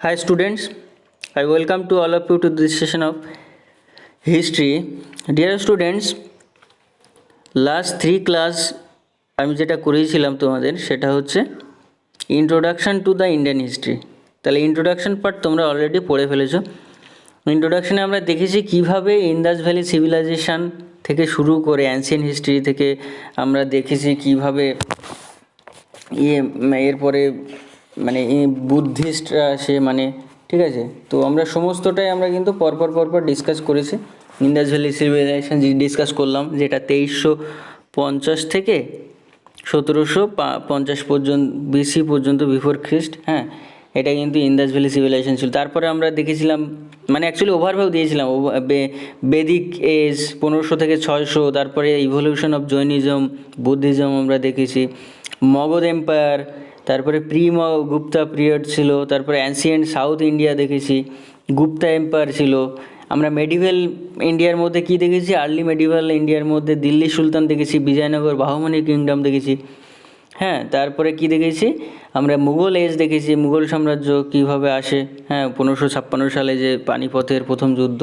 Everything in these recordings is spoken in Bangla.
Hi students, I welcome to all of you to this session of history. Dear students, last 3 class আমি যেটা করিয়েছিলাম তোমাদের সেটা হচ্ছে introduction to the Indian history. তাহলে ইন্ট্রোডাকশান পার্ট তোমরা অলরেডি পড়ে ফেলেছো। ইন্ট্রোডাকশানে আমরা দেখেছি কিভাবে ইন্দাস ভ্যালি সিভিলাইজেশন থেকে শুরু করে অ্যানসিয়েন্ট হিস্ট্রি থেকে আমরা দেখেছি কিভাবে এরপরে মানে বুদ্ধিস্টরা আসে, মানে ঠিক আছে। তো আমরা সমস্তটাই আমরা কিন্তু পরপর ডিসকাস করেছি। ইন্দাস ভ্যালি সিভিলাইজেশন ডিসকাস করলাম, যেটা 2350 থেকে 1750 পর্যন্ত বিসি পর্যন্ত, বিফোর খ্রিস্ট। হ্যাঁ, এটা কিন্তু ইন্দাস ভ্যালি সিভিলাইজেশন ছিল। তারপরে আমরা দেখেছিলাম, মানে অ্যাকচুয়ালি ওভারভিউ দিয়েছিলাম, বেদিক এজ 1500 থেকে 600, তারপরে ইভলিউশন অফ জৈনিজম, বুদ্ধিজম আমরা দেখেছি, মগধ এম্পায়ার, তারপরে গুপ্তা পিরিয়ড ছিল, তারপরে অ্যানসিয়েন্ট সাউথ ইন্ডিয়া দেখেছি, গুপ্তা এম্পায়ার ছিল। আমরা মেডিভেল ইন্ডিয়ার মধ্যে কি দেখেছি, আর্লি মেডিভেল ইন্ডিয়ার মধ্যে দিল্লি সুলতান দেখেছি, বিজয়নগর বাহুমনি কিংডম দেখেছি। হ্যাঁ, তারপরে কি দেখেছি আমরা, মুঘল এজ দেখেছি, মুঘল সাম্রাজ্য কীভাবে আসে। হ্যাঁ, 1556 সালে যে পানিপথের প্রথম যুদ্ধ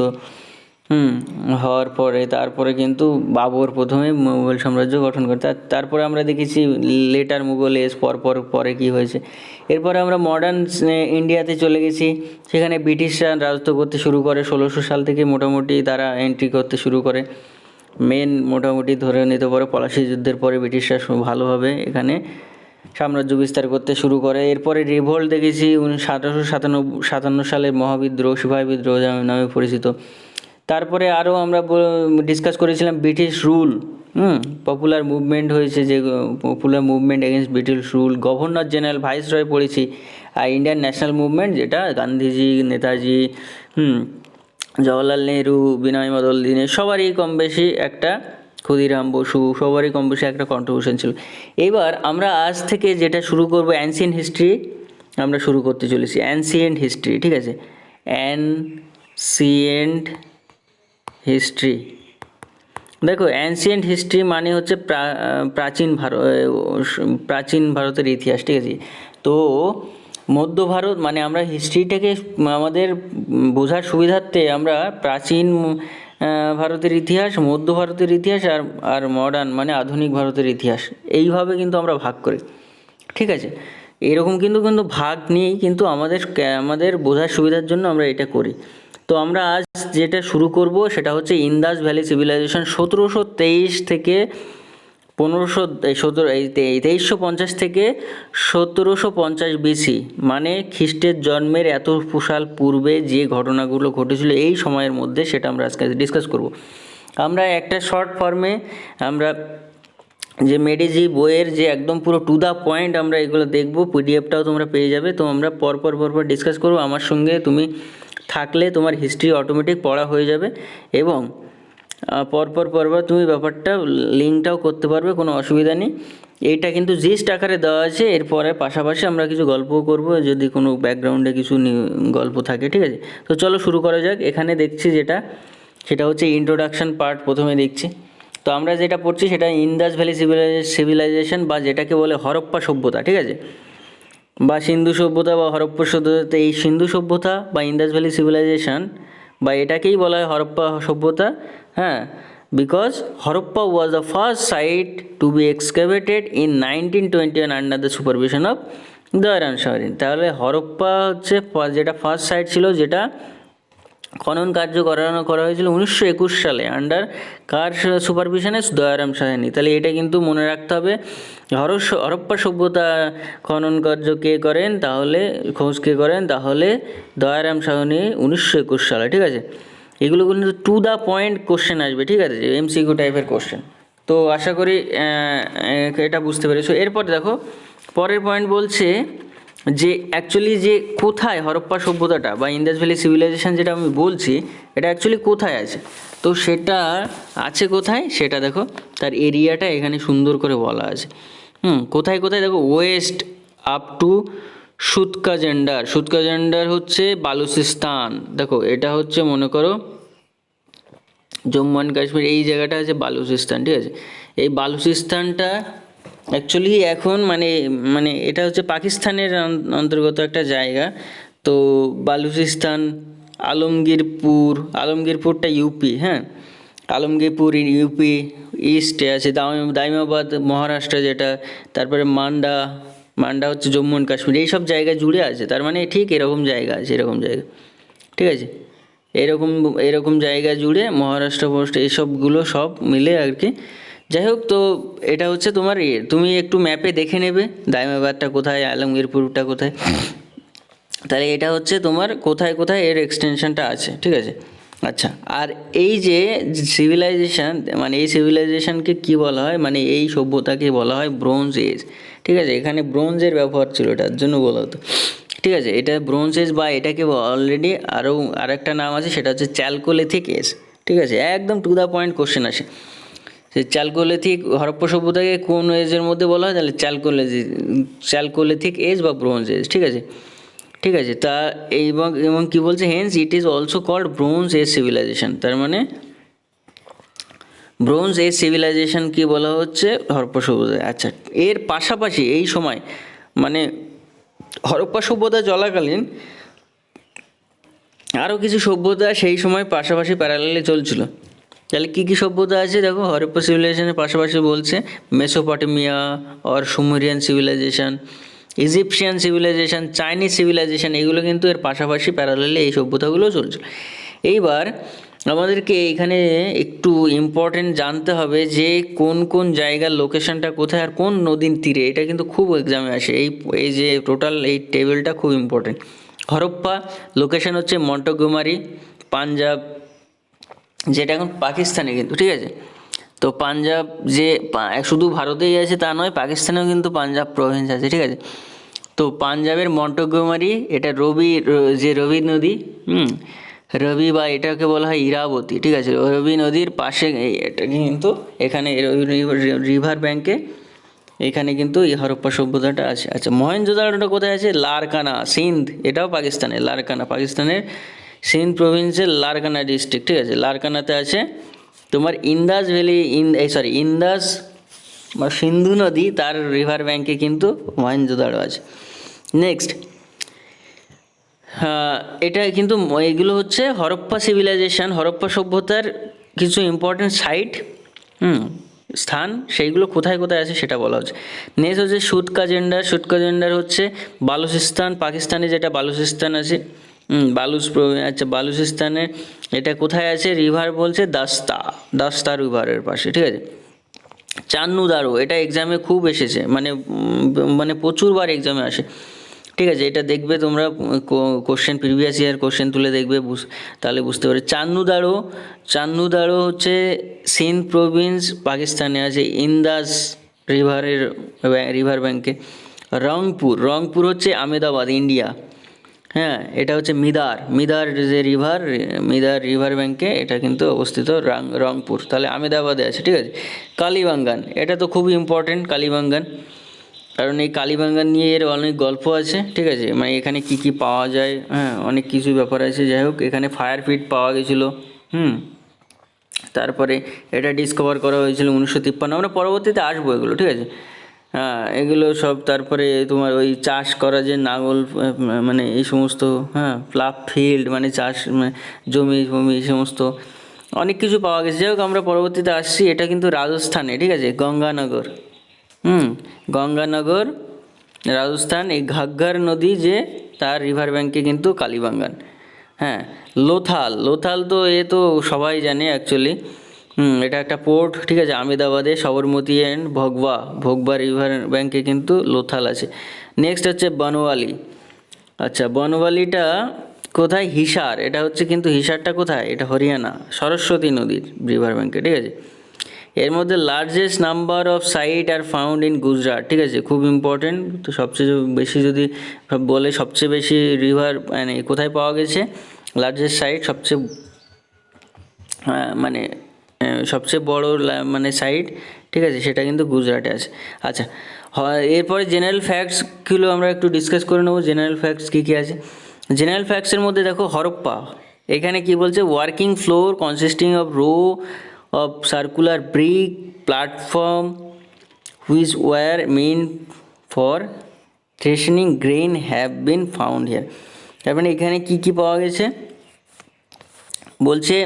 হওয়ার পরে তারপরে কিন্তু বাবর প্রথমে মুঘল সাম্রাজ্য গঠন করে। তারপরে আমরা দেখেছি লেটার মুঘল এজ, পরে কি হয়েছে। এরপরে আমরা মডার্ন ইন্ডিয়াতে চলে গেছি, সেখানে ব্রিটিশরা রাজত্ব করতে শুরু করে। 1600 সাল থেকে মোটামুটি তারা এন্ট্রি করতে শুরু করে। মোটামুটি ধরে নিতে পারো পলাশী যুদ্ধের পরে ব্রিটিশরা ভালোভাবে এখানে সাম্রাজ্য বিস্তার করতে শুরু করে। এরপরে রিভোল্ট দেখেছি 1757 সালের মহাবিদ্রোহ, সিপাহী বিদ্রোহ নামে পরিচিত। তারপরে আরও আমরা ডিসকাস করেছিলাম ব্রিটিশ রুল, পপুলার মুভমেন্ট হয়েছে, যে popular movement against British rule, governor general, viceroy পড়েছি, আর ইন্ডিয়ান ন্যাশনাল মুভমেন্ট, যেটা গান্ধীজি, নেতাজি, জওয়াহরলাল নেহরু, বিনয় বাদল দীনেশ, সবারই কম বেশি একটা, ক্ষুদিরাম বসু, সবারই কম বেশি একটা কন্ট্রিবিউশন ছিল। এবার আমরা আজ থেকে যেটা শুরু করব, অ্যানসিয়েন্ট হিস্ট্রি আমরা শুরু করতে চলেছি। অ্যানসিয়েন্ট হিস্ট্রি, ঠিক আছে, অ্যানসিয়েন্ট হিস্ট্রি। দেখো, অ্যানসিয়েন্ট হিস্ট্রি মানে হচ্ছে প্রাচীন ভারতের ইতিহাস, ঠিক আছে। তো মধ্য ভারত মানে আমরা হিস্ট্রিটাকে আমাদের বোঝার সুবিধার্থে আমরা প্রাচীন ভারতের ইতিহাস, মধ্য ভারতের ইতিহাস, আর মডার্ন মানে আধুনিক ভারতের ইতিহাস, এইভাবে কিন্তু আমরা ভাগ করি, ঠিক আছে। এরকম কিন্তু ভাগ নেই, কিন্তু আমাদের বোঝার সুবিধার জন্য আমরা এটা করি। তো আমরা আজ যেটা শুরু করব সেটা হচ্ছে ইন্দাস ভ্যালি সিভিলাইজেশন 1723 থেকে 2350 থেকে 1750 বিসি, মানে খ্রিস্টের জন্মের এত সাল পূর্বে যে ঘটনাগুলো ঘটেছিল এই সময়ের মধ্যে, সেটা আমরা আজকে ডিসকাস করব। আমরা একটা শর্ট ফর্মে আমরা যে মেডিজি বইয়ের যে একদম পুরো টু দ্য পয়েন্ট আমরা এগুলো দেখব, পিডিএফটাও তোমরা পেয়ে যাবে। তো আমরা পরপর ডিসকাস করবো। আমার সঙ্গে তুমি থাকলে তোমার হিস্ট্রি অটোমেটিক পড়া হয়ে যাবে, এবং পরপর তুমি ব্যাপারটা লিঙ্কটাও করতে পারবে, কোনো অসুবিধা নেই। এইটা কিন্তু জিস্ট আকারে দেওয়া আছে। এরপরে পাশাপাশি আমরা কিছু গল্পও করব, যদি কোনো ব্যাকগ্রাউন্ডে কিছু গল্প থাকে, ঠিক আছে। তো চলো শুরু করা যাক। এখানে দেখছি সেটা হচ্ছে ইন্ট্রোডাকশান পার্ট প্রথমে দেখছি। তো আমরা যেটা পড়ছি সেটা ইন্দাস ভ্যালি সিভিলাইজেশন, বা যেটাকে বলে হরপ্পা সভ্যতা, ঠিক আছে, বা সিন্ধু সভ্যতা বা হরপ্পা সভ্যতা। এই সিন্ধু সভ্যতা বা ইন্দাস ভ্যালি সিভিলাইজেশন, বা এটাকেই বলা হয় হরপ্পা সভ্যতা। হ্যাঁ, because Harappa was the first site to be excavated in 1921 under the supervision of Dayaram Shah. তাহলে হরপ্পা হচ্ছে যেটা ফার্স্ট সাইট ছিল, যেটা খনন কার্য করা হয়েছিল 1921 সালে, আন্ডার কার সুপারভিশনে, দয়ারাম সাহানি। তাহলে এটা কিন্তু মনে রাখতে হবে, হরপ্পা সভ্যতা খনন কার্য কে করেন, তাহলে খোঁজ কে করেন, তাহলে দয়ারাম সাহানি 1921 সালে, ঠিক আছে। এগুলো কিন্তু টু দ্য পয়েন্ট কোশ্চেন আসবে, ঠিক আছে, এমসিকিউ টাইপের কোশ্চেন। তো আশা করি এটা বুঝতে পেরেছো। এরপর দেখো, পরের পয়েন্ট বলছে যে অ্যাকচুয়ালি যে কোথায় হরপ্পা সভ্যতাটা বা ইন্দাস ভ্যালি সিভিলাইজেশন যেটা আমি বলছি, এটা অ্যাকচুয়ালি কোথায় আছে। তো সেটা আছে কোথায়, সেটা দেখো, তার এরিয়াটা এখানে সুন্দর করে বলা আছে। কোথায় দেখো, ওয়েস্ট আপ টু সুতকাজেন্ডার হচ্ছে বালুচিস্তান। দেখো, এটা হচ্ছে মনে করো জম্মু অ্যান্ড কাশ্মীর, এই জায়গাটা আছে বালুচিস্তান, ঠিক আছে। এই বালুচিস্তানটা অ্যাকচুয়ালি এখন মানে এটা হচ্ছে পাকিস্তানের অন্তর্গত একটা জায়গা। তো বালুচিস্তান, আলমগীরপুরটা ইউপি, হ্যাঁ, আলমগীরপুর ইউপি, ইস্টে আছে দাইমাবাদ মহারাষ্ট্র যেটা, তারপরে মান্ডা হচ্ছে জম্মু অ্যান্ড কাশ্মীর, এইসব জায়গা জুড়ে আছে। তার মানে ঠিক এরকম জায়গা আছে, এরকম জায়গা, ঠিক আছে, এরকম এরকম জায়গা জুড়ে মহারাষ্ট্র এইসবগুলো সব মিলে আর কি। যাই হোক, তো এটা হচ্ছে তোমার তুমি একটু ম্যাপে দেখে নেবে দাইমাবাদটা কোথায়, আলমগীরপুরটা কোথায়, তাহলে এটা হচ্ছে তোমার কোথায় কোথায় এর এক্সটেনশনটা আছে, ঠিক আছে। আচ্ছা, আর এই যে সিভিলাইজেশন, মানে এই সিভিলাইজেশনকে কি বলা হয়, মানে এই সভ্যতাকে বলা হয় ব্রোঞ্জ এজ, ঠিক আছে। এখানে ব্রোঞ্জের ব্যবহার ছিল, এটার জন্য বলা হতো, ঠিক আছে। এটা ব্রোঞ্জ এজ, বা এটাকে অলরেডি আরেকটা নাম আছে, সেটা হচ্ছে চ্যালকোলিথিক এজ, ঠিক আছে। একদম টু দ্য পয়েন্ট কোশ্চেন আসে, সেই চ্যালকোলিথিক হরপ্পা সভ্যতাকে কোন এজের মধ্যে বলা হয়, তাহলে চ্যালকোলিথিক এজ বা ব্রোঞ্জ এজ, ঠিক আছে, ঠিক আছে। তা এবং কী বলছে, hence it is also called bronze age civilization, তার মানে ব্রোঞ্জ এজ সিভিলাইজেশন কি বলা হচ্ছে, হরপ্পা সভ্যতা। আচ্ছা, এর পাশাপাশি এই সময় মানে হরপ্পা সভ্যতা চলাকালীন আরও কিছু সভ্যতা সেই সময় পাশাপাশি প্যারালালে চলছিল। তাহলে কী কী সভ্যতা আছে দেখো, হরপ্পা সিভিলাইজেশনের পাশাপাশি বলছে Mesopotamia or Sumerian civilization, Egyptian civilization, Chinese civilization, এগুলো কিন্তু এর পাশাপাশি প্যারালালে এই সভ্যতাগুলো চলছিল। এইবার আমাদেরকে এখানে একটু ইম্পর্টেন্ট জানতে হবে যে কোন কোন জায়গার লোকেশনটা কোথায় আর কোন নদীর তীরে, এটা কিন্তু খুব এক্সামে আসে। এই যে টোটাল এই টেবিলটা খুব ইম্পর্টেন্ট। হরপ্পা লোকেশন হচ্ছে মন্টগোমারি, পাঞ্জাব, যেটা এখন পাকিস্তানে কিন্তু, ঠিক আছে। তো পাঞ্জাব যে শুধু ভারতেই আছে তা নয়, পাকিস্তানেও কিন্তু পাঞ্জাব প্রভিন্স আছে, ঠিক আছে। তো পাঞ্জাবের মন্টগোমারি, এটা রবি নদী, রবি বা এটাকে বলা হয় ইরাবতী, ঠিক আছে। রবি নদীর পাশে এটা কিন্তু এখানে রিভার ব্যাঙ্কে এখানে কিন্তু এই হরপ্পা সভ্যতাটা আছে। আচ্ছা, মহেঞ্জোদারোটা কোথায় আছে, লারকানা, সিন্ধ, এটাও পাকিস্তানের, লারকানা পাকিস্তানের সিন্ধ প্রভিন্সের লারকানা ডিস্ট্রিক্ট, ঠিক আছে। লারকানাতে আছে তোমার ইন্দাস ভ্যালি, ইন্দাস বা সিন্ধু নদী, তার রিভার ব্যাঙ্কে কিন্তু মহেঞ্জোদারো আছে। নেক্সট, এটা কিন্তু এগুলো হচ্ছে হরপ্পা সিভিলাইজেশন, হরপ্পা সভ্যতার কিছু ইম্পর্টেন্ট সাইট, স্থান, সেইগুলো কোথায় কোথায় আছে সেটা বলা হচ্ছে। নেক্সট হচ্ছে সুটকা জেন্ডার হচ্ছে বালুচিস্তান, পাকিস্তানে যেটা বালুচিস্তান আছে, আচ্ছা, বালুচিস্তানের এটা কোথায় আছে, রিভার বলছে দাস্তা রিভারের পাশে, ঠিক আছে। চান্নু দারো, এটা এক্সামে খুব এসেছে, মানে প্রচুরবার এক্সামে আসে, ঠিক আছে। এটা দেখবে তোমরা কোশ্চেন, প্রিভিয়াস ইয়ার কোশ্চেন তুলে দেখবে, তাহলে বুঝতে পারবে। চান্নু দারো হচ্ছে সিন্ধ প্রভিন্স, পাকিস্তানে আছে, ইন্দাস রিভার ব্যাঙ্কে। রংপুর হচ্ছে আহমেদাবাদ, ইন্ডিয়া, হ্যাঁ। এটা হচ্ছে মিদার যে রিভার ব্যাঙ্কে এটা কিন্তু অবস্থিত, রংপুর, তাহলে আহমেদাবাদে আছে, ঠিক আছে। কালীবাঙ্গান, এটা তো খুবই ইম্পর্টেন্ট, কালীবাঙ্গান, কারণ এই কালীবাঙ্গান নিয়ে এর অনেক গল্প আছে, ঠিক আছে। মানে এখানে কি কি পাওয়া যায়, হ্যাঁ, অনেক কিছু ব্যাপার আছে। যাই হোক, এখানে ফায়ার পিট পাওয়া গেছিলো, তারপরে এটা ডিসকভার করা হয়েছিল 1953, আমরা পরবর্তীতে আসবো এগুলো, ঠিক আছে। হ্যাঁ, এগুলো সব, তারপরে তোমার ওই চাষ করা যে নাঙল, মানে এই সমস্ত, হ্যাঁ, প্লাব ফিল্ড মানে চাষ, জমি এই সমস্ত অনেক কিছু পাওয়া গেছে। যাই হোক, আমরা পরবর্তীতে আসছি। এটা কিন্তু রাজস্থানে, ঠিক আছে, গঙ্গানগর, গঙ্গানগর রাজস্থান, এই ঘাগ্গার নদী যে তার রিভার ব্যাঙ্কে কিন্তু কালীবাঙ্গান, হ্যাঁ। লোথাল তো তো সবাই জানে অ্যাকচুয়ালি, এটা একটা পোর্ট, ঠিক আছে, আহমেদাবাদে, সবরমতী অ্যান্ড ভোগবা রিভার ব্যাঙ্কে কিন্তু লোথাল আছে। নেক্সট হচ্ছে বনওয়ালি। আচ্ছা, বনওয়ালিটা কোথায়, হিসার, এটা হচ্ছে কিন্তু হিসারটা কোথায়, এটা হরিয়ানা, সরস্বতী নদীর রিভার ব্যাঙ্কে, ঠিক আছে। এর মধ্যে largest number of sight are found in Gujarat, ঠিক আছে, খুব ইম্পর্টেন্ট। তো সবচেয়ে বেশি যদি বলে, সবচেয়ে বেশি রিভার মানে কোথায় পাওয়া গেছে, লার্জেস্ট সাইট, সবচেয়ে বড় মানে সাইট, ঠিক আছে, সেটা কিন্তু গুজরাটে আছে। আচ্ছা, এরপরে জেনারেল ফ্যাক্টসগুলো আমরা একটু ডিসকাস করে নেবো। জেনারেল ফ্যাক্টস কী কী আছে, জেনারেল ফ্যাক্টসের মধ্যে দেখো হরপ্পা, এখানে কি বলছে, working floor consisting of rho of circular brick platform which were meant for threshing grain have been found here. তার মানে এখানে কি কি পাওয়া গেছে বলছে,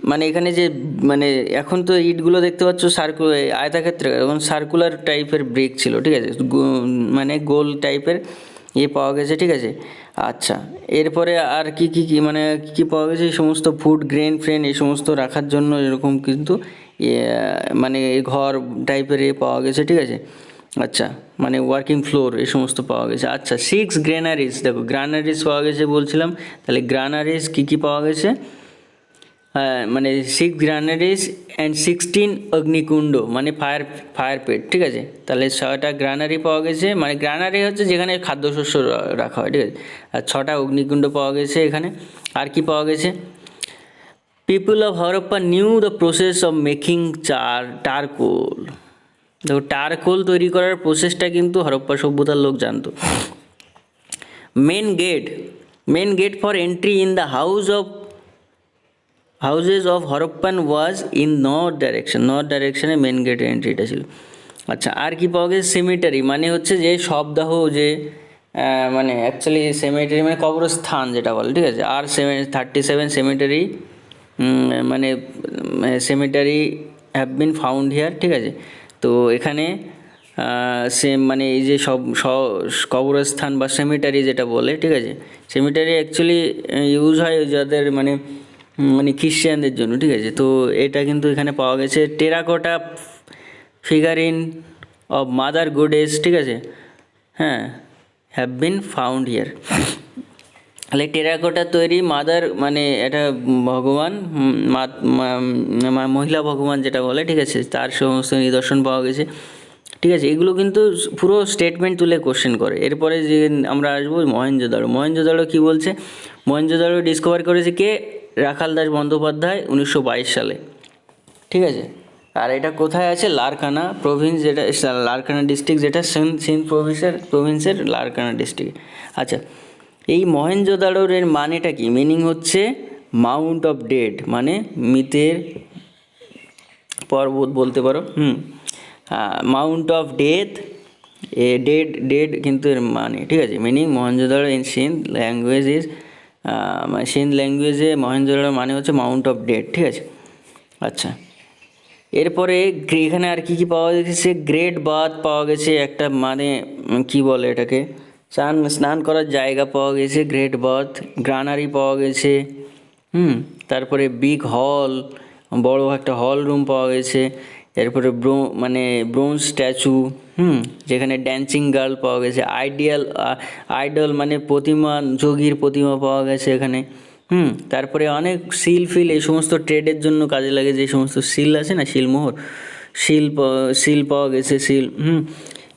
মানে এখানে যে মানে এখন তো ইটগুলো দেখতে পাচ্ছ আয়তাক্ষেত্রে, এখন সার্কুলার টাইপের ব্রিক ছিল, ঠিক আছে, মানে গোল টাইপের পাওয়া গেছে, ঠিক আছে। আচ্ছা, এরপরে আর কি কি কি মানে কী কী পাওয়া গেছে, এই সমস্ত ফুড গ্রেন ফ্রেন এই সমস্ত রাখার জন্য এরকম কিন্তু মানে ঘর টাইপের পাওয়া গেছে, ঠিক আছে। আচ্ছা, মানে ওয়ার্কিং ফ্লোর এই সমস্ত পাওয়া গেছে। আচ্ছা, 6 গ্রেনারিজ, দেখো গ্রানারিজ পাওয়া গেছে বলছিলাম, তাহলে গ্রানারিজ কী কী পাওয়া গেছে, মানে 6 গ্রানারিজ অ্যান্ড 16 অগ্নিকুণ্ড, মানে ফায়ার পেট, ঠিক আছে। তাহলে 6টা গ্রানারি পাওয়া গেছে, মানে গ্রানারি হচ্ছে যেখানে খাদ্যশস্য রাখা হয়, ঠিক আছে। আর 6টা অগ্নিকুণ্ড পাওয়া গেছে এখানে। আর কি পাওয়া গেছে, people of Harappa knew the process of making tar coal. দেখো টারকোল তৈরি করার প্রসেসটা কিন্তু হরপ্পা সভ্যতার লোক জানতো। Main gate for entry in the houses of Harappan was in north ডাইরেকশনে মেন গেটের এন্ট্রিটা ছিল। আচ্ছা, আর কি পাওয়া গেছে, সেমিটারি, মানে হচ্ছে যে শবদাহ, যে মানে অ্যাকচুয়ালি সেমিটারি মানে কবরস্থান যেটা বলে, ঠিক আছে। আর 37 সেমিটারি, মানে cemetery have been found here, ঠিক আছে। তো এখানে মানে এই যে সব কবরস্থান বা সেমিটারি যেটা বলে, ঠিক আছে, সেমিটারি অ্যাকচুয়ালি ইউজ হয় যাদের মানে খ্রিশ্চানদের জন্য, ঠিক আছে। তো এটা কিন্তু এখানে পাওয়া গেছে। টেরাকোটা ফিগারিন অফ মাদার গডেস, ঠিক আছে, হ্যাঁ, হ্যাভ বিন ফাউন্ড হিয়ার। তাহলে টেরাকোটা তৈরি মাদার, মানে এটা ভগবান, মহিলা ভগবান যেটা বলে, ঠিক আছে, তার সমস্ত নিদর্শন পাওয়া গেছে, ঠিক আছে। এগুলো কিন্তু পুরো স্টেটমেন্ট তুলে কোশ্চেন করে। এরপরে যে আমরা আসবো মহেঞ্জোদাড়ো কী বলছে, মহেঞ্জোদাড়ো ডিসকভার করেছে কে, রাখাল দাস বন্দ্যোপাধ্যায় 1922 সালে, ঠিক আছে। আর এটা কোথায় আছে, লারকানা প্রভিন্স, যেটা লারকানা ডিস্ট্রিক্ট, যেটা সিন্ধ প্রভিন্সের লারকানা ডিস্ট্রিক্ট। আচ্ছা, এই মহেঞ্জোদাড়োর এর মানেটা কি, মিনিং হচ্ছে মাউন্ট অফ ডেড, মানে মৃতের পর্বত বলতে পারো। মাউন্ট অফ ডেথ, ডেড কিন্তু এর মানে, ঠিক আছে, meaning Mohenjodaro in Sindh language is, Sindh ল্যাঙ্গুয়েজে মহেঞ্জোদাড়ো মানে হচ্ছে মাউন্ট অফ ডেড, ঠিক আছে। আচ্ছা, এরপরে এখানে আর কি কি পাওয়া গেছে, গ্রেট বাথ পাওয়া গেছে একটা, মানে কি বলে এটাকে, স্নান করার জায়গা পাওয়া গেছে, গ্রেট বাথ, গ্রানারি পাওয়া গেছে, তারপরে বিগ হল, বড় একটা হল রুম পাওয়া গেছে। এরপরে ব্রোঞ্জ স্ট্যাচু, যেখানে ড্যান্সিং গার্ল পাওয়া গেছে, আইডল মানে প্রতিমা, যোগীর প্রতিমা পাওয়া গেছে এখানে। তারপরে অনেক ফিল এই সমস্ত ট্রেডের জন্য কাজে লাগে, যে সমস্ত সিল আছে না, শিলমোহর, সিল পাওয়া গেছে,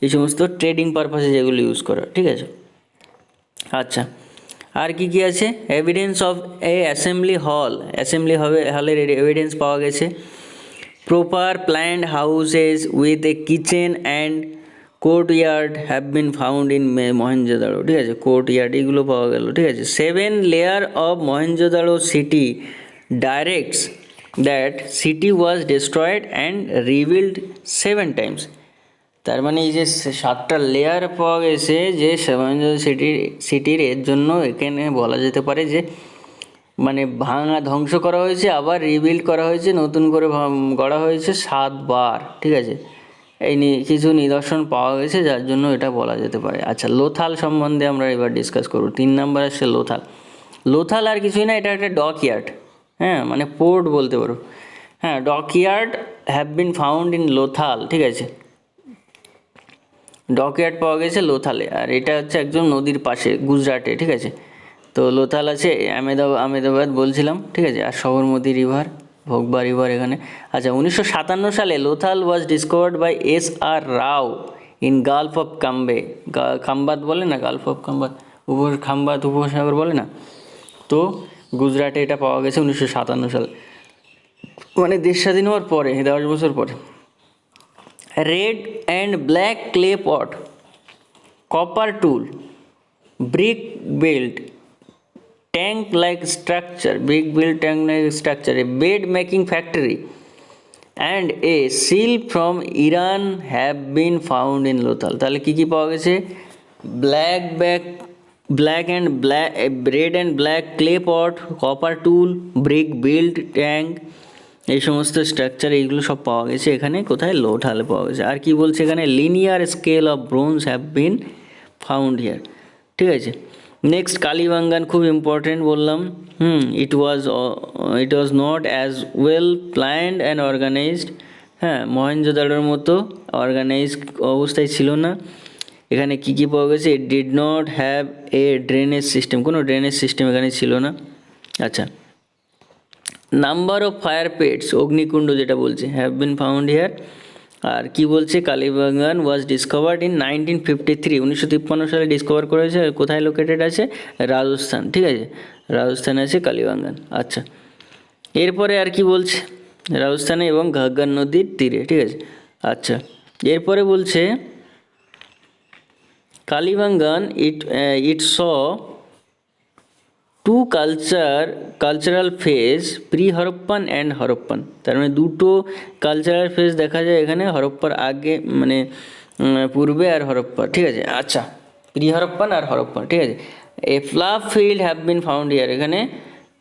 এই সমস্ত ট্রেডিং পারপাসে যেগুলো ইউজ করা, ঠিক আছে। আচ্ছা, আর কি কি আছে, এভিডেন্স অফ অ্যাসেম্বলি হলের এভিডেন্স পাওয়া গেছে। Proper planned houses with a kitchen and courtyard have been found in Mohenjodaro, ঠিক আছে, কোর্টইয়ার্ড এগুলো পাওয়া গেল, ঠিক আছে। 7 layer of Mohenjodaro city directs that city was destroyed and rebuild 7 times. তার মানে এই যে 7টা লেয়ার পাওয়া গেছে যে মহেঞ্জোদাড়ো সিটির, এর জন্য এখানে বলা যেতে পারে যে মানে ধ্বংস করা হয়েছে, আবার রিবিল্ড করা হয়েছে, নতুন করে গড়া হয়েছে 7 বার, ঠিক আছে। এই কিছু নিদর্শন পাওয়া গেছে যার জন্য এটা বলা যেতে পারে। আচ্ছা, লোথাল সম্বন্ধে আমরা এবার ডিসকাস করব। 3 নম্বর আসছে লোথাল আর কিছুই না, এটা একটা ডকইয়ার্ড, হ্যাঁ, মানে পোর্ট বলতে পারো, হ্যাঁ, dockyard have been found in Lothal, ঠিক আছে। ডকইয়ার্ড পাওয়া গেছে লোথালে, আর এটা হচ্ছে একদম নদীর পাশে, গুজরাটে, ঠিক আছে। তো লোথাল আছে আহমেদাবাদ বলছিলাম, ঠিক আছে। আর সবরমতী রিভার, ভোগবা রিভার এখানে। আচ্ছা, 1957 সালে Lothal was discovered by SR Rao in Gulf of Khambhat বলে না, গালফ অফ খাম্বাত উপসাগর বলে না, তো গুজরাটে এটা পাওয়া গেছে 1957 সালে, মানে দেশ স্বাধীন হওয়ার পরে 10 বছর পরে। Red and black clay pot, copper tool, brick built tank like structure, a bed making factory and a seal from Iran have been found in Lothal. তাহলে কি কি পাওয়া গেছে, black red and black clay pot, copper tool, brick build tank, এই সমস্ত স্ট্রাকচার এইগুলো সব পাওয়া গেছে এখানে। কোথায়? লোথালে পাওয়া গেছে। আর কি বলছে এখানে? Linear scale of bronze have been found here. ঠিক আছে, নেক্সট কালীবাঙ্গান, খুব ইম্পর্টেন্ট বললাম। It was not as well planned and organised. হ্যাঁ, মহেঞ্জোদারোর মতো অর্গানাইজ অবস্থায় ছিল না। এখানে কী কী পাওয়া গেছে? It did not have a drainage system, কোনো ড্রেনেজ সিস্টেম এখানে ছিল না। আচ্ছা, নাম্বার অফ ফায়ার পেটস, অগ্নিকুণ্ড যেটা বলছে, হ্যাভ বিন ফাউন্ড হিয়ার। আর কি বলছে? কালীবাঙ্গান ওয়াজ ডিসকভার্ড ইন 1953, 1953 সালে ডিসকভার করা হয়েছে। কোথায় লোকেটেড আছে? রাজস্থান। ঠিক আছে, রাজস্থানে আছে কালীবাঙ্গান। আচ্ছা, এরপরে আর কি বলছে? রাজস্থানে এবং ঘাগ্গার নদীর তীরে। ঠিক আছে, আচ্ছা, এরপরে বলছে Kalibangan it saw two cultural phase, pre Harappan and Harappan. তার মানে দুটো কালচারাল ফেজ দেখা যায় এখানে, হরপ্পার আগে মানে পূর্বে আর হরপ্পা। ঠিক আছে, আচ্ছা, প্রি হরপ্পান আর হরপ্পান। ঠিক আছে, a plough field have been found here, এখানে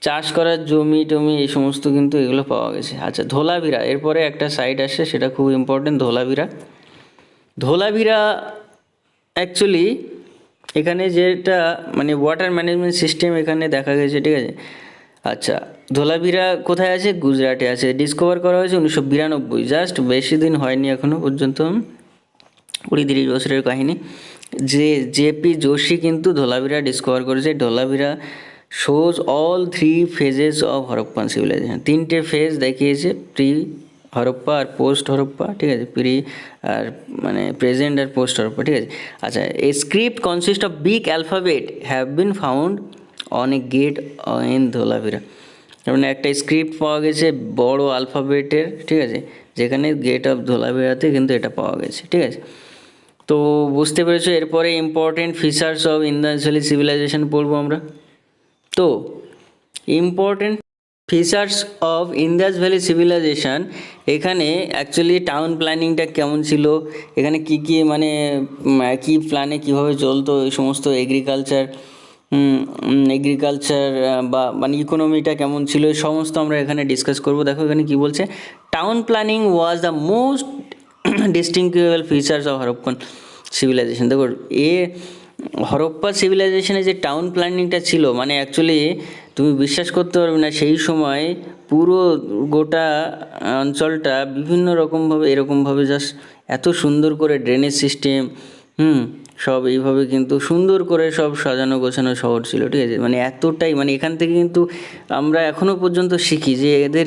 চাষ করার জমি টমি এই সমস্ত কিন্তু এগুলো পাওয়া গেছে। আচ্ছা, ধোলাভিরা, এরপরে একটা সাইট আসছে, সেটা খুব ইম্পর্টেন্ট। ধোলাভিরা অ্যাকচুয়ালি এখানে যেটা মানে ওয়াটার ম্যানেজমেন্ট সিস্টেম এখানে দেখা গেছে। ঠিক আছে, আচ্ছা, ধোলাভিরা কোথায় আছে? গুজরাটে আছে। ডিসকভার করা হয়েছে 1992, জাস্ট বেশি দিন হয়নি এখনও পর্যন্ত, 20-30 বছরের কাহিনী। জেপি যোশী কিন্তু ধোলাভিরা ডিসকভার করেছে। Dholavira shows all 3 phases of Harappan civilization, 3টে ফেজ দেখিয়েছে, প্রি হরপ্পা আর পোস্ট হরপ্পা। ঠিক আছে, প্রি আর মানে প্রেজেন্ট আর পোস্ট হরপ্পা। ঠিক আছে, আচ্ছা, a script consist of big alphabet have been found on a gate in Dholavira, মানে একটা স্ক্রিপ্ট পাওয়া গেছে বড় আলফাবেটের। ঠিক আছে, যেখানে গেট অফ ধোলাভিরাতে কিন্তু এটা পাওয়া গেছে। ঠিক আছে, তো বুঝতে পেরেছো। এরপরে important features of Indus valley civilization পড়বো আমরা। তো important features of Indus valley civilization, এখানে অ্যাকচুয়ালি টাউন প্ল্যানিংটা কেমন ছিল, এখানে কি কি মানে কি প্ল্যানে কীভাবে চলতো, এই সমস্ত এগ্রিকালচার বা মানে ইকোনমিটা কেমন ছিল, এই সমস্ত আমরা এখানে ডিসকাস করব। দেখো এখানে কি বলছে, town planning was the most distinguishable features of Harappan civilisation. দেখো হরপ্পা সিভিলাইজেশনে যে টাউন প্ল্যানিংটা ছিল, মানে অ্যাকচুয়ালি তুমি বিশ্বাস করতে পারবে না, সেই সময় পুরো গোটা অঞ্চলটা বিভিন্ন রকমভাবে এরকমভাবে জাস্ট এত সুন্দর করে ড্রেনেজ সিস্টেম সব এইভাবে কিন্তু সুন্দর করে সব সাজানো গোছানো শহর ছিল। ঠিক আছে, মানে এতটাই মানে এখান থেকে কিন্তু আমরা এখনও পর্যন্ত শিখি যে এদের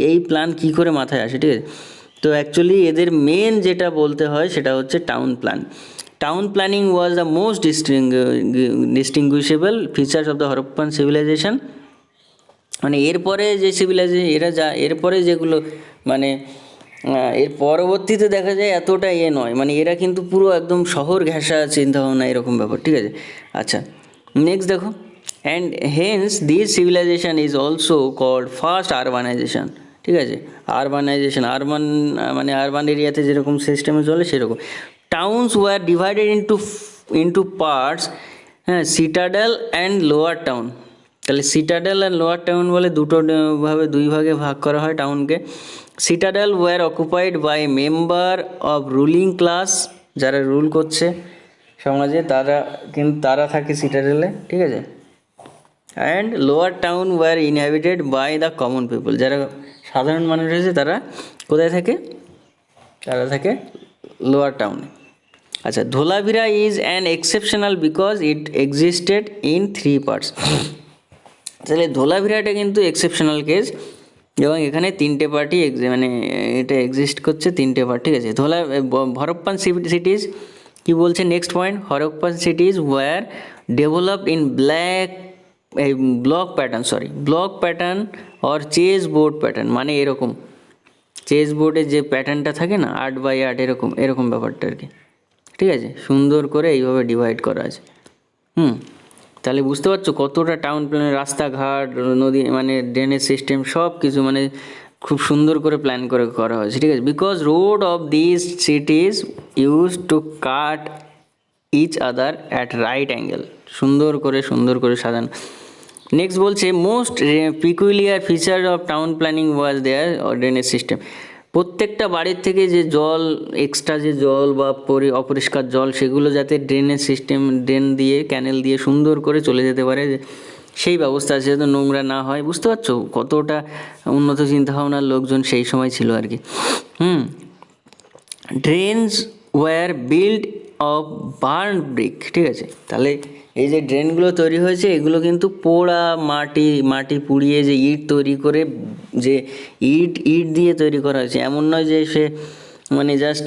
এই প্ল্যান কী করে মাথায় আসে। ঠিক আছে, তো অ্যাকচুয়ালি এদের মেন যেটা বলতে হয় সেটা হচ্ছে town plan. Town planning was the most distinguishable features of the Harappan civilisation. মানে এরপরে যে সিভিলাইজেশন এরপরে যেগুলো মানে এর পরবর্তীতে দেখা যায় এতটা নয়, মানে এরা কিন্তু পুরো একদম শহর ঘেঁষা চিন্তাভাবনা এরকম ব্যাপার। ঠিক আছে, আচ্ছা, নেক্সট দেখো, and hence this civilization is also called first urbanization. ঠিক আছে, আরবান মানে আরবান এরিয়াতে যেরকম সিস্টেমে চলে সেরকম। Towns were divided into parts, হ্যাঁ, সিটাডেল অ্যান্ড লোয়ার টাউন। তাহলে সিটাডেল অ্যান্ড লোয়ার টাউন বলে দুই ভাগে ভাগ করা হয় টাউনকে। Citadel were occupied by member of ruling class, যারা রুল করছে সমাজে তারা থাকে সিটাডেলে। ঠিক আছে, and lower town were inhabited by the common people, যারা সাধারণ মানুষ আছে তারা কোথায় থাকে? তারা থাকে লোয়ার টাউনে। আচ্ছা, Dholavira is an exceptional because it existed in 3 parts। তাহলে ধোলাভিরাটা কিন্তু এক্সেপশনাল কেস, এবং এখানে 3টে পার্টি মানে এটা এক্সিস্ট করছে 3টে পার্ট। ঠিক আছে, হরপ্পান সিটিজ কি বলছে next point, Harappan cities were developed in block pattern or chess board pattern, মানে এরকম চেজ বোর্ডের যে প্যাটার্নটা থাকে না 8x8 এরকম ব্যাপারটা আর কি। ঠিক আছে, সুন্দর করে এইভাবে ডিভাইড করা আছে। তাহলে বুঝতে পারছো কতটা টাউন প্ল্যানের রাস্তাঘাট, নদী মানে ড্রেনেজ সিস্টেম সব কিছু মানে খুব সুন্দর করে প্ল্যান করে করা হয়েছে। ঠিক আছে, because road of this cities use to cut each other at right angle, সুন্দর করে সাজানো। নেক্সট বলছে most peculiar feature of town planning was their drainage system. প্রত্যেকটা বাড়ির থেকে যে জল, এক্সট্রা যে জল বা অপরিষ্কার জল, সেগুলো যাতে ড্রেনেজ সিস্টেম, ড্রেন দিয়ে, ক্যানেল দিয়ে সুন্দর করে চলে যেতে পারে, সেই ব্যবস্থা আছে, যাতে নোংরা না হয়। বুঝতে পারছো কতটা উন্নত চিন্তাভাবনার লোকজন সেই সময় ছিল আর কি। Drains were build of burn brick, ঠিক আছে। তাহলে এই যে ড্রেনগুলো তৈরি হয়েছে, এগুলো কিন্তু পোড়া মাটি পুড়িয়ে যে ইট তৈরি করে, যে ইট দিয়ে তৈরি করা হয়েছে, এমন নয় যে সে মানে জাস্ট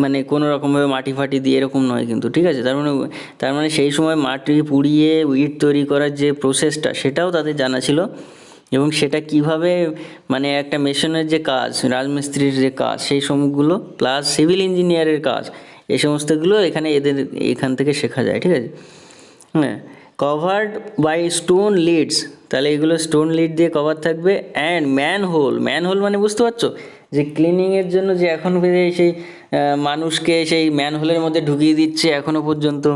মানে কোনো রকমভাবে মাটি ফাটি দিয়ে, এরকম নয় কিন্তু, ঠিক আছে। তার মানে সেই সময় মাটি পুড়িয়ে ইট তৈরি করার যে প্রসেসটা, সেটাও তাদের জানা ছিল। এবং সেটা কিভাবে মানে একটা মেশনের যে কাজ, রাজমিস্ত্রির যে কাজ, সেই সবগুলো, প্লাস সিভিল ইঞ্জিনিয়ারের কাজ, এই সমস্তগুলো এখান থেকে শেখা যায়, ঠিক আছে। হ্যাঁ, কভার্ড বাই স্টোন লিডস, তাহলে এগুলো স্টোন লিড দিয়ে কভার থাকবে। অ্যান্ড ম্যানহোল মানে বুঝতে পারছো, যে ক্লিনিংয়ের জন্য যে এখন সেই মানুষকে সেই ম্যানহোলের মধ্যে ঢুকিয়ে দিচ্ছে এখনও পর্যন্ত,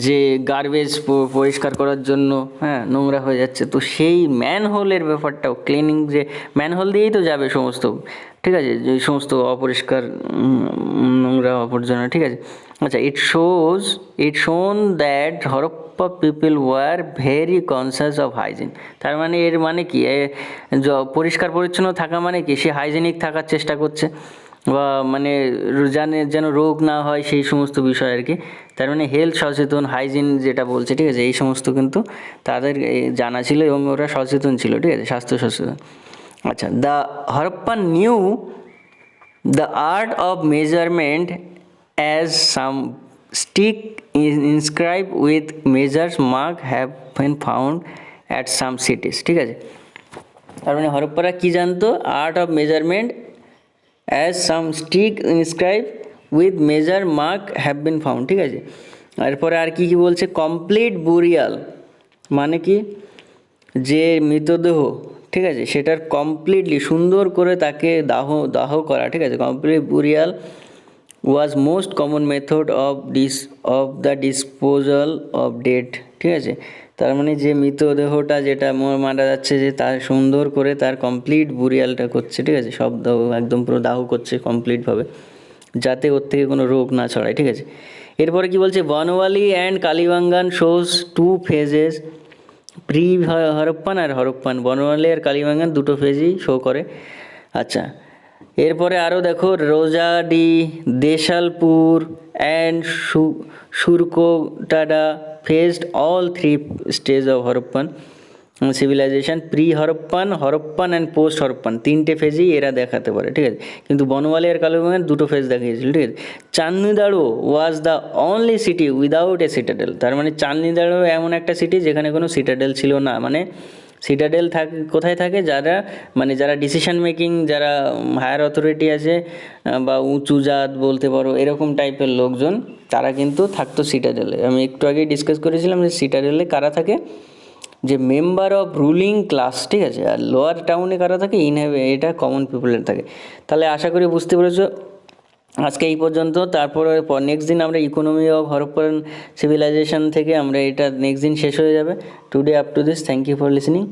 যে গার্বেজ পরিষ্কার করার জন্য, হ্যাঁ, নোংরা হয়ে যাচ্ছে, তো সেই ম্যানহোলের ব্যাপারটাও, ক্লিনিং যে ম্যানহোল দিয়েই তো যাবে সমস্ত, ঠিক আছে, যে সমস্ত অপরিষ্কার নোংরা আবর্জনা, ঠিক আছে। আচ্ছা, it shown that Harappa people were very conscious of hygiene. তার মানে এর মানে কি, পরিষ্কার পরিচ্ছন্ন থাকা মানে কি, সে হাইজেনিক থাকার চেষ্টা করছে, বা মানে যেন রোগ না হয়, সেই সমস্ত বিষয় আর কি। তার মানে হেলথ সচেতন, হাইজিন যেটা বলছে, ঠিক আছে, এই সমস্ত কিন্তু তাদের জানা ছিল এবং ওরা সচেতন ছিল, ঠিক আছে, স্বাস্থ্য সচেতন। আচ্ছা, the Harappan new the art of measurement as some stick inscribe with measures mark have been found at some cities, ঠিক আছে। তার মানে হরপ্পারা কী জানতো, art of measurement as some stick inscribe with measure mark have been found, ঠিক আছে। এরপরে আর কি বলছে, কমপ্লিট বুরিয়াল মানে কি, যে মৃতদেহ, ঠিক আছে, সেটার কমপ্লিটলি সুন্দর করে তাকে দাহ করা, ঠিক আছে। Complete burial was most common method of the disposal of dead, ঠিক আছে। তার মানে যে মৃতদেহটা যেটা মারা যাচ্ছে, যে তার সুন্দর করে তার কমপ্লিট বুরিয়ালটা করছে, ঠিক আছে, সব একদম পুরো দাহ করছে কমপ্লিটভাবে, যাতে ওর থেকে কোনো রোগ না ছড়ায়, ঠিক আছে। এরপরে কি বলছে, Banawali and Kalibangan shows two phases, pre Harappan আর হরপ্পান, বনওয়ালি আর কালীবাঙ্গান দুটো ফেজই শো করে। আচ্ছা, এরপরে আরও দেখো, Rojdi, Desalpur and Surkotada faced all three stage of Harappan civilisation, pre Harappan and post Harappan, তিনটে ফেজই এরা দেখাতে পারে, ঠিক আছে। কিন্তু বনওয়ালি আর কালীবাঙ্গান দুটো ফেজ দেখিয়েছিল, ঠিক আছে। Chanhudaro was the only city without a citadel, তার মানে চাঁদনিদাড়ো এমন একটা সিটি যেখানে কোনো সিটাডেল ছিল না। মানে সিটাডেল কোথায় থাকে, যারা ডিসিশন মেকিং, যারা হায়ার অথরিটি আছে বা উঁচু জাত বলতে পারো, এরকম টাইপের লোকজন, তারা কিন্তু থাকতো সিটাডেলে। আমি একটু আগেই ডিসকাস করেছিলাম যে সিটাডেলে কারা থাকে, যে মেম্বার অফ রুলিং ক্লাস, ঠিক আছে। আর লোয়ার টাউনে কারা থাকে, এটা কমন পিপলের থাকে। তাহলে আশা করি বুঝতে পেরেছো। আজকে এই পর্যন্ত, তারপরে নেক্সট দিন আমরা ইকোনমি অফ হরপ্পান সিভিলাইজেশন থেকে আমরা এটা নেক্সট দিন শেষ হয়ে যাবে। Today up to this, thank you for listening.